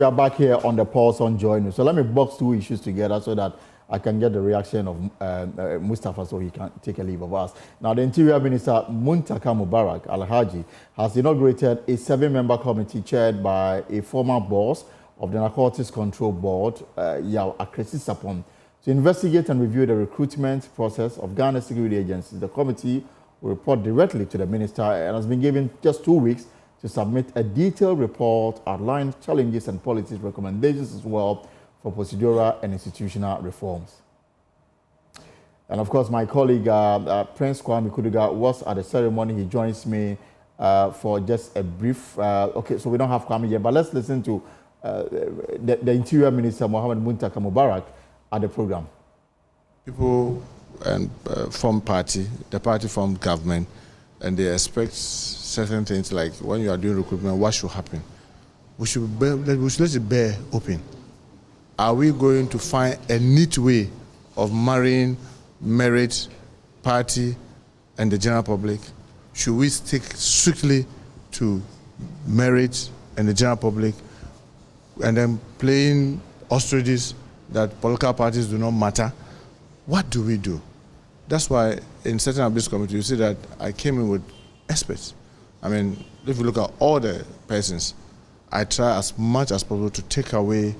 We are back here on the Pulse on Joy News. So let me box two issues together so that I can get the reaction of Mustafa so he can take a leave of us. Now, the Interior Minister, Muntaka Mubarak Al-Haji, has inaugurated a 7-member committee chaired by a former boss of the Narcotics Control Board, Yaw Akresi Sapon, to investigate and review the recruitment process of Ghana security agencies. The committee will report directly to the minister and has been given just 2 weeks to submit a detailed report outlining challenges and policies recommendations as well for procedural and institutional reforms. And of course, my colleague Prince Kwame Kuduga was at the ceremony. He joins me for just a brief. Okay, so we don't have Kwame yet, but let's listen to the Interior Minister Mohammed Muntaka Mubarak at the program. People and form party, the party form government, and they expect certain things like when you are doing recruitment, what should happen? We should let it bear open. Are we going to find a neat way of marrying merit, party, and the general public? Should we stick strictly to merit and the general public, and then playing ostriches that political parties do not matter? What do we do? That's why in setting up this committee, you see that I came in with experts. I mean, if you look at all the persons, I try as much as possible to take away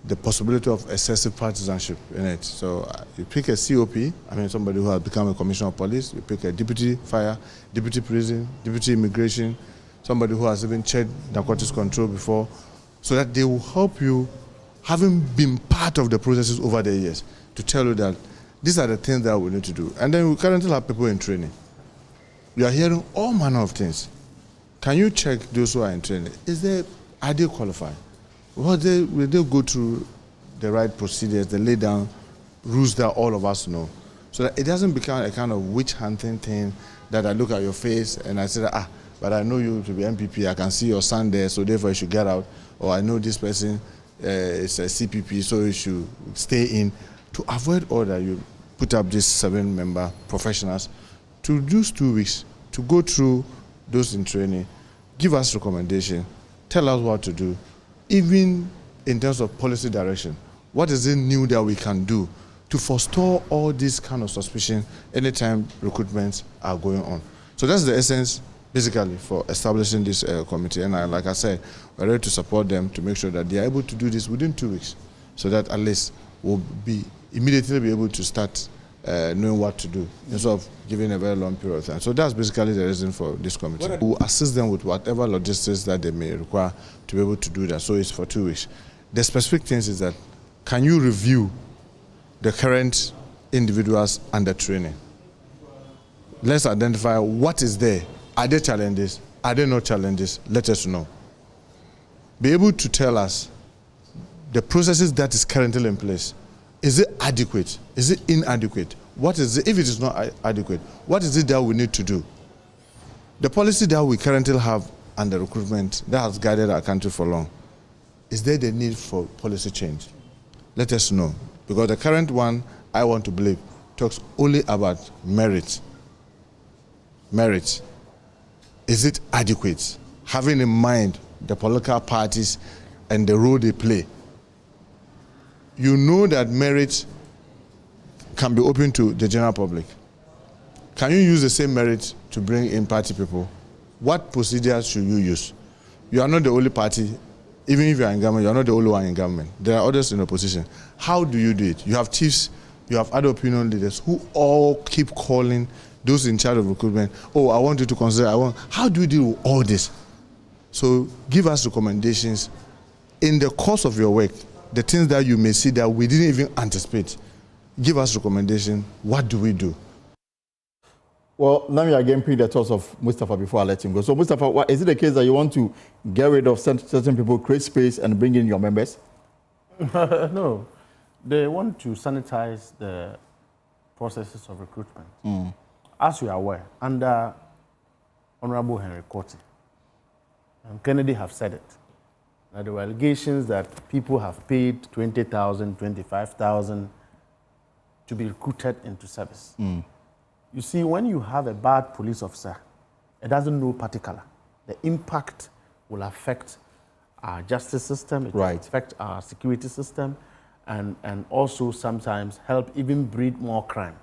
the possibility of excessive partisanship in it. So you pick a COP, I mean somebody who has become a commissioner of police, you pick a deputy fire, deputy prison, deputy immigration, somebody who has even chaired narcotics control before, so that they will help you, having been part of the processes over the years, to tell you that these are the things that we need to do. And then we currently have people in training. We are hearing all manner of things. Can you check those who are in training? Are they qualified? Will they go through the right procedures, they lay down rules that all of us know, so that it doesn't become a kind of witch hunting thing that I look at your face and I say, but I know you to be MPP, I can see your son there, so therefore you should get out, or I know this person is a CPP, so you should stay in. To avoid all that, you put up these 7-member professionals to use 2 weeks to go through those in training, give us recommendations, tell us what to do, even in terms of policy direction. What is it new that we can do to forestall all this kind of suspicion anytime recruitments are going on? So that's the essence, basically, for establishing this committee. And like I said, we're ready to support them to make sure that they are able to do this within 2 weeks, so that at least we'll immediately be able to start knowing what to do, instead of giving a very long period of time. So that's basically the reason for this committee. We'll assist them with whatever logistics that they may require to be able to do that. So it's for 2 weeks. The specific things is that, can you review the current individuals under training? Let's identify what is there. Are there challenges? Are there no challenges? Let us know. Be able to tell us the processes that is currently in place. Is it adequate? Is it inadequate? What is it? If it is not adequate, what is it that we need to do? The policy that we currently have under recruitment that has guided our country for long, is there the need for policy change? Let us know. Because the current one, I want to believe, talks only about merit. Merit. Is it adequate? Having in mind the political parties and the role they play. You know that merit can be open to the general public. Can you use the same merit to bring in party people? What procedures should you use? You are not the only party. Even if you are in government, you are not the only one in government. There are others in opposition. How do you do it? You have chiefs, you have other opinion leaders who all keep calling those in charge of recruitment, oh, I want you to consider, how do you deal with all this? So give us recommendations in the course of your work. The things that you may see that we didn't even anticipate, give us recommendation. What do we do? Well, let me again pick the thoughts of Mustafa before I let him go. So, Mustafa, is it the case that you want to get rid of certain people, create space, and bring in your members? No. They want to sanitize the processes of recruitment. As you are aware, under Honorable Henry Korte, and Kennedy have said it. Now, there were allegations that people have paid 20,000, 25,000 to be recruited into service. You see, when you have a bad police officer, it doesn't know particular. The impact will affect our justice system, it will affect our security system, and also sometimes help even breed more crime.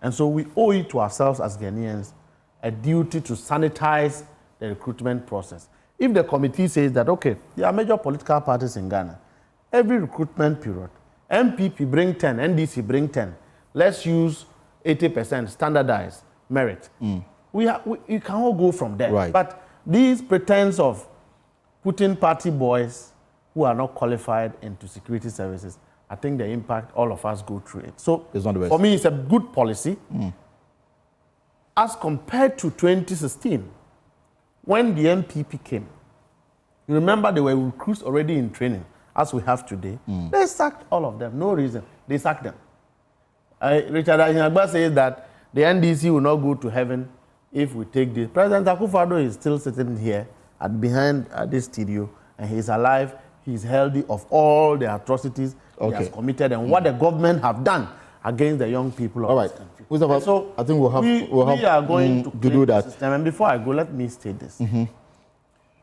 And so we owe it to ourselves as Ghanaians a duty to sanitize the recruitment process. If the committee says that, okay, there are major political parties in Ghana, every recruitment period, MPP bring 10, NDC bring 10, let's use 80% standardized merit. We can all go from there. But these pretense of putting party boys who are not qualified into security services, I think the impact all of us go through it. So for me, it's a good policy. As compared to 2016, when the MPP came, you remember there were recruits already in training, as we have today. They sacked all of them, no reason. They sacked them. Richard Ahinagba says that the NDC will not go to heaven if we take this. President Akufo-Addo is still sitting here behind this studio, and he's alive, he's healthy of all the atrocities he has committed and what the government have done against the young people of this country. So I think we are going to do that. System. And before I go, let me state this,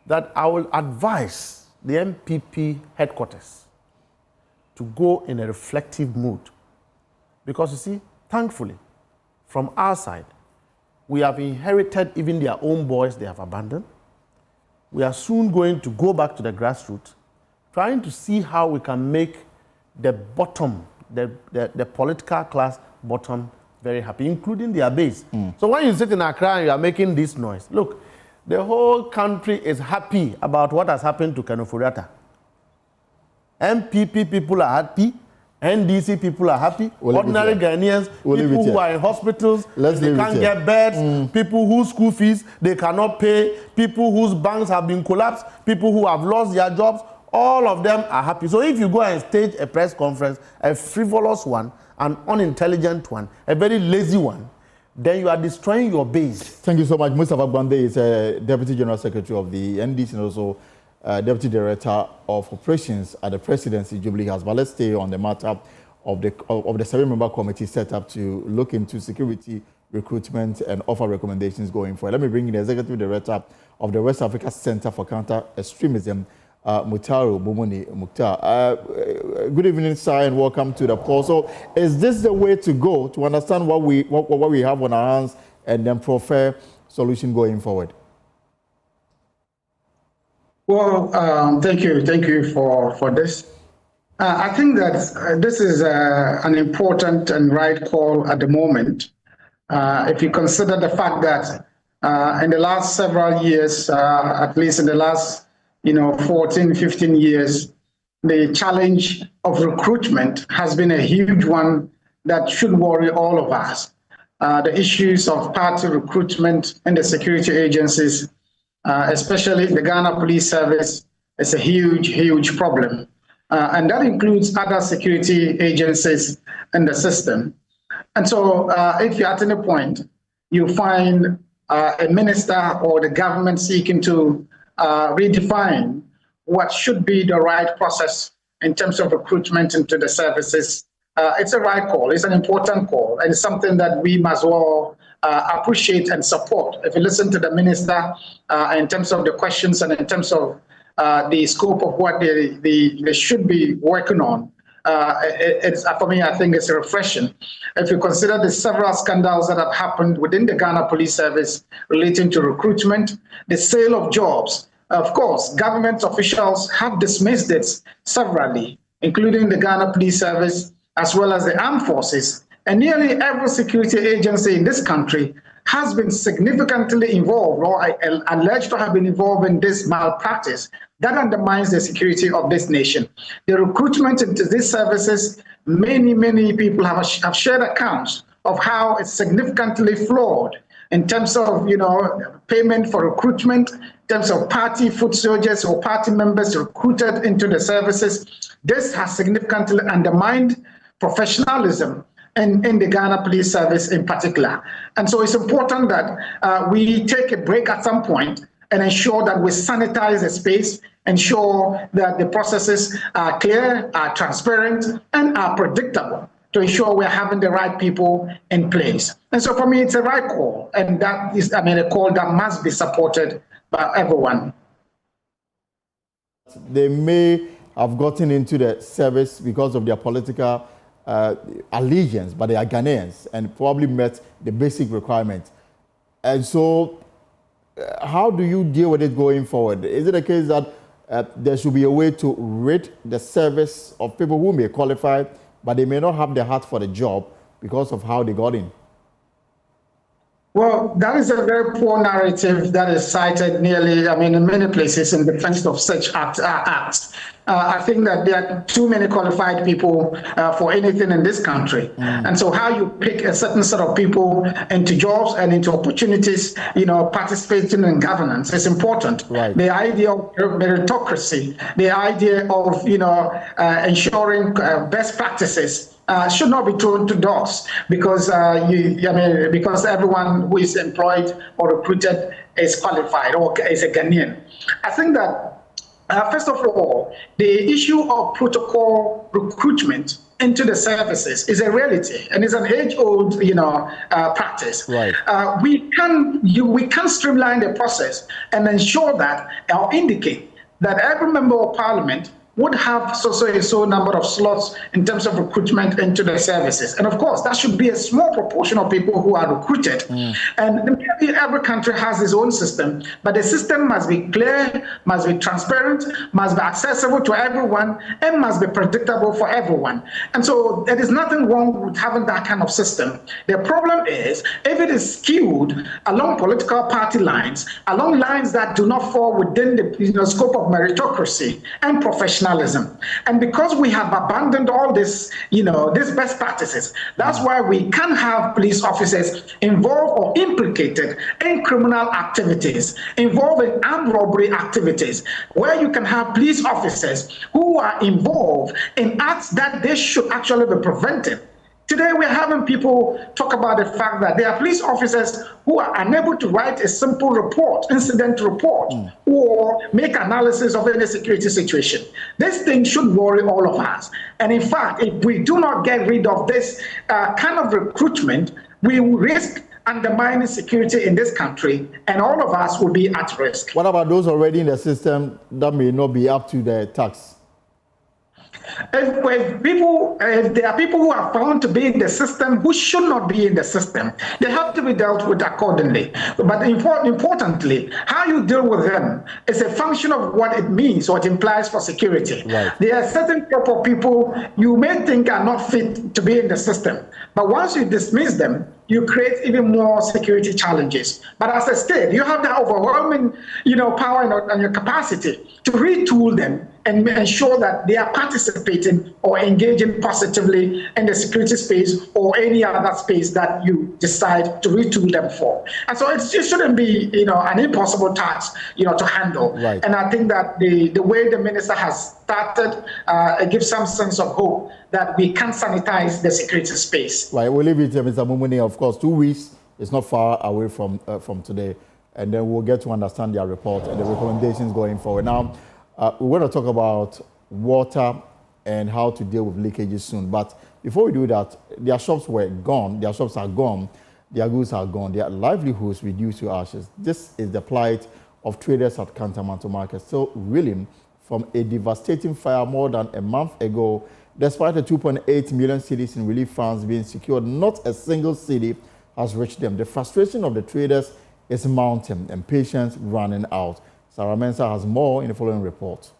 that I will advise the MPP headquarters to go in a reflective mood. Because you see, thankfully, from our side, we have inherited even their own boys they have abandoned. We are soon going to go back to the grassroots, trying to see how we can make the bottom, the political class bottom, very happy, including their base. So when you sit in Accra and you are making this noise, look, the whole country is happy about what has happened to Kenoforiata. MPP people are happy, NDC people are happy, ordinary Ghanaians, people who are in hospitals, they can't get beds, people whose school fees they cannot pay, people whose banks have been collapsed, people who have lost their jobs, all of them are happy. So if you go and stage a press conference, a frivolous one, an unintelligent one, a very lazy one, then you are destroying your base. Thank you so much. Mustafa Gwande is Deputy General Secretary of the NDC and also Deputy Director of Operations at the Presidency Jubilee House. But let's stay on the matter of the 7-member committee set up to look into security, recruitment, and offer recommendations going forward. Let me bring in the Executive Director of the West Africa Center for Counter-Extremism, Mutaru Bumuni Mukhtar. Good evening, sir, and welcome to the call. So, is this the way to go to understand what we have on our hands and then prefer solution going forward? Well, thank you for this. I think that this is an important and right call at the moment. If you consider the fact that in the last several years, at least in the last 14, 15 years, the challenge of recruitment has been a huge one that should worry all of us. The issues of party recruitment in the security agencies, especially the Ghana Police Service, is a huge, huge problem. And that includes other security agencies in the system. And so if you're at any point, you find a minister or the government seeking to redefine what should be the right process in terms of recruitment into the services. It's a right call. It's an important call, and it's something that we must all appreciate and support. If you listen to the minister in terms of the questions and in terms of the scope of what they should be working on, for me, I think it's refreshing. If you consider the several scandals that have happened within the Ghana Police Service relating to recruitment, the sale of jobs, of course, government officials have dismissed it severally, including the Ghana Police Service, as well as the armed forces. And nearly every security agency in this country has been significantly involved or alleged to have been involved in this malpractice that undermines the security of this nation. The recruitment into these services, many people have shared accounts of how it's significantly flawed in terms of payment for recruitment, in terms of party foot soldiers or party members recruited into the services. This has significantly undermined professionalism in the Ghana Police Service in particular. And so it's important that we take a break at some point and ensure that we sanitize the space, ensure that the processes are clear, are transparent, and are predictable to ensure we're having the right people in place. And so for me, it's a right call, and that is, a call that must be supported by everyone. they may have gotten into the service because of their political allegiance, but they are Ghanaians and probably met the basic requirements. And so, how do you deal with it going forward? Is it a case that there should be a way to rid the service of people who may qualify, but they may not have the heart for the job because of how they got in? Well, that is a very poor narrative that is cited in many places in defense of such acts. I think that there are too many qualified people for anything in this country. And so how you pick a certain set of people into jobs and into opportunities, participating in governance is important. Right. The idea of meritocracy, the idea of, ensuring best practices should not be thrown to dogs because because everyone who is employed or recruited is qualified or is a Ghanaian. I think that first of all, the issue of protocol recruitment into the services is a reality and is an age-old, practice. Right. We can streamline the process and ensure that or indicate that every member of parliament would have so number of slots in terms of recruitment into the services. And of course, that should be a small proportion of people who are recruited. And every country has its own system, but the system must be clear, must be transparent, must be accessible to everyone, and must be predictable for everyone. And so there is nothing wrong with having that kind of system. The problem is, if it is skewed along political party lines, along lines that do not fall within the scope of meritocracy and professionalism. And because we have abandoned all this, these best practices, that's why we can't have police officers involved or implicated in criminal activities, involved in armed robbery activities, where you can have police officers who are involved in acts that they should actually be prevented. Today, we're having people talk about the fact that there are police officers who are unable to write a simple report, incident report, or make analysis of any security situation. This thing should worry all of us. And in fact, if we do not get rid of this kind of recruitment, we will risk undermining security in this country, and all of us will be at risk. What about those already in the system that may not be up to the tax? If there are people who are found to be in the system who should not be in the system, they have to be dealt with accordingly. But importantly, how you deal with them is a function of what it means or it implies for security. Right. There are certain group of people you may think are not fit to be in the system, but once you dismiss them, you create even more security challenges. But as a state, you have the overwhelming, power and your capacity to retool them and ensure that they are participating or engaging positively in the security space or any other space that you decide to retool them for. And so it shouldn't be, an impossible task, to handle. Right. And I think that the way the minister has started, it gives some sense of hope that we can sanitize the security space. Right, we'll leave it to Mr. Mumuni. Of course, 2 weeks is not far away from today, and then we'll get to understand their report and the recommendations going forward. Now, we're going to talk about water and how to deal with leakages soon. But before we do that, their shops were gone. Their shops are gone. Their goods are gone. Their livelihoods reduced to ashes. This is the plight of traders at Kantamanto Market, still reeling from a devastating fire more than a month ago. Despite the 2.8 million cedis in relief funds being secured, not a single cedi has reached them. The frustration of the traders is mounting and patience running out. Sarah Mensah has more in the following report.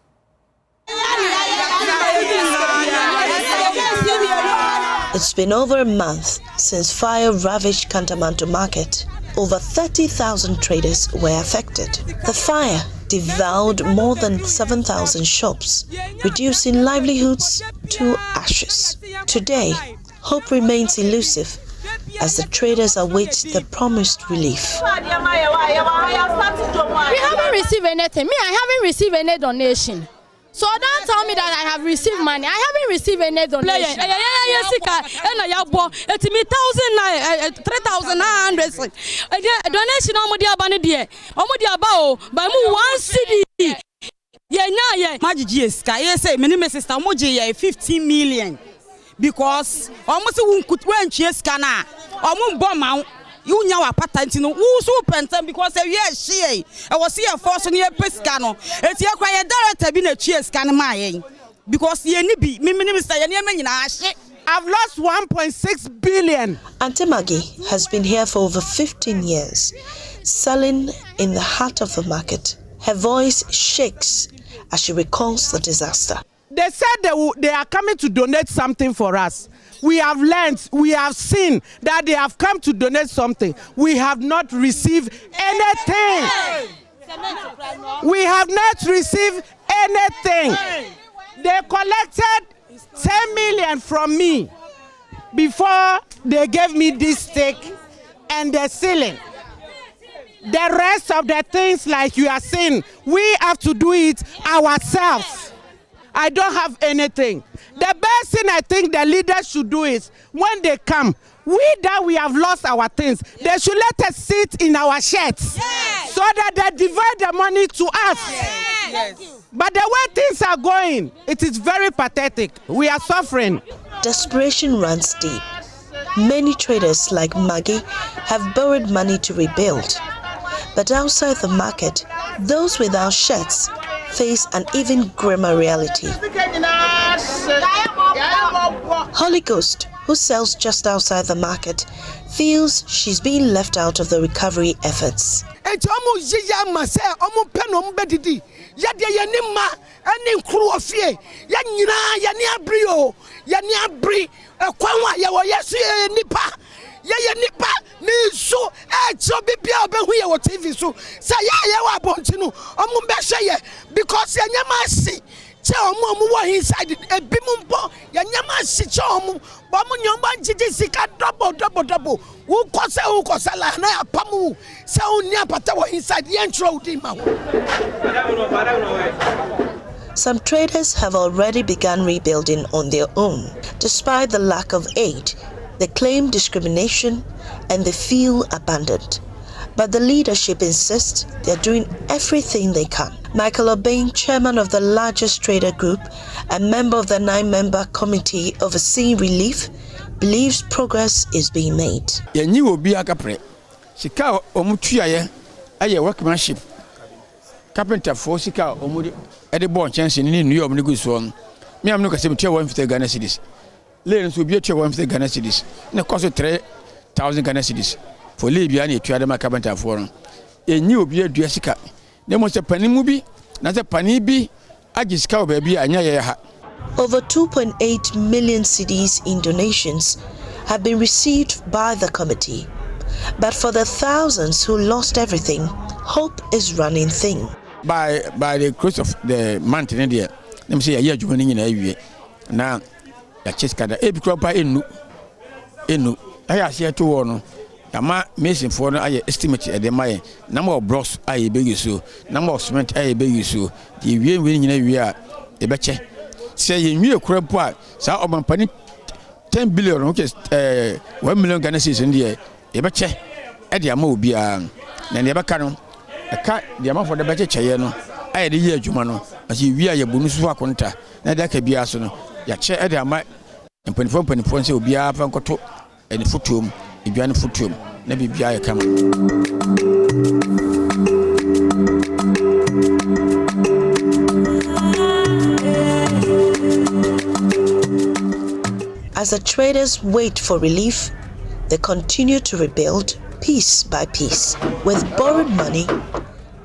It's been over a month since fire ravaged Kantamanto Market. Over 30,000 traders were affected. The fire devoured more than 7,000 shops, reducing livelihoods to ashes. Today, hope remains elusive as the traders await the promised relief. We haven't received anything. I haven't received any donation. So don't tell me that I have received money. I haven't received any donation. Donation 15 million because almost won't scanner. You nya wa patanti no wo so pentam because we hye e was here for so near pesca no eti akwa ye director bi na tue scan ma yen because ye ni bi me minister ye ne nyina hye. I've lost 1.6 billion. Auntie Maggie has been here for over 15 years, selling in the heart of the market. Her voice shakes as she recalls the disaster. They said they are coming to donate something for us. We have learned, we have seen that they have come to donate something. We have not received anything. We have not received anything. They collected 10 million from me before they gave me this stake and the ceiling. The rest of the things like you are saying, we have to do it ourselves. I don't have anything. The best thing I think the leaders should do is when they come, we have lost our things, they should let us sit in our sheds so that they divide the money to us. Yes. But the way things are going, it is very pathetic. We are suffering. Desperation runs deep. Many traders like Maggie have borrowed money to rebuild. But outside the market, those without sheds face an even grimmer reality. Holy Ghost, who sells just outside the market, feels she's being left out of the recovery efforts. Nipa ni so bibia obehu ye wo TV so say ya wa bontinu omu be hye because yanyama si che omu wo inside ebi mu mbo yanyama si che omu bo mu nyomba njiji sika double wo kose la na apamu se oni apata wo inside ye ntro udi ma. Some traders have already begun rebuilding on their own. Despite the lack of aid, they claim discrimination and they feel abandoned. But the leadership insists they're doing everything they can. Michael Obeng, chairman of the largest trader group and member of the 9-member committee overseeing relief, believes progress is being made. Workmanship. Carpenter for sika omudi edibon chance ni New York ni guso me am no ka 150 Ghana cedis. Lane so be 150 Ghana cedis. Na cost 3,000 Ghana cedis. For Libya na etua de ma carpenter for no. Enyi obi adua sika. Na mo se panimu bi na se pani bi agi sika o ba bi anya ye ha. Over 2.8 million cedis in donations have been received by the committee. But for the thousands who lost everything, hope is running thin. By the close of the month in India, let me say a year joining in a year. Now, the Chescada, a crop by enu. I see 2 1. Ama mason for I estimate at the Maya. Number of blocks I beg you so. Number of cement I beg you so. The winning in a year, a betcha. Say you crop part, so I'm 10 billion, okay, 1 million Ghana cedis in the year. A betcha. Eddie Amo be a never canon. A cat, the amount for the better chayano. I had a year, Jumano, as you wear your bonus for conta. Now that can be asono. Ya chair at the amount and 24.4 will be a fancoto and the footum, if you are in footum, never be a camera. As the traders wait for relief, they continue to rebuild piece by piece with borrowed money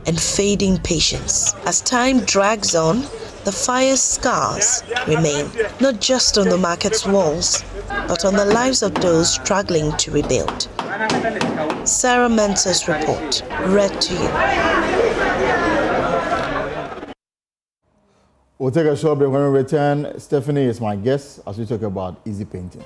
and fading patience. As time drags on, the fire's scars remain, not just on the market's walls, but on the lives of those struggling to rebuild. Sarah Mensah's report, read to you. We'll take a short break. When we return, Stephanie is my guest as we talk about easy painting.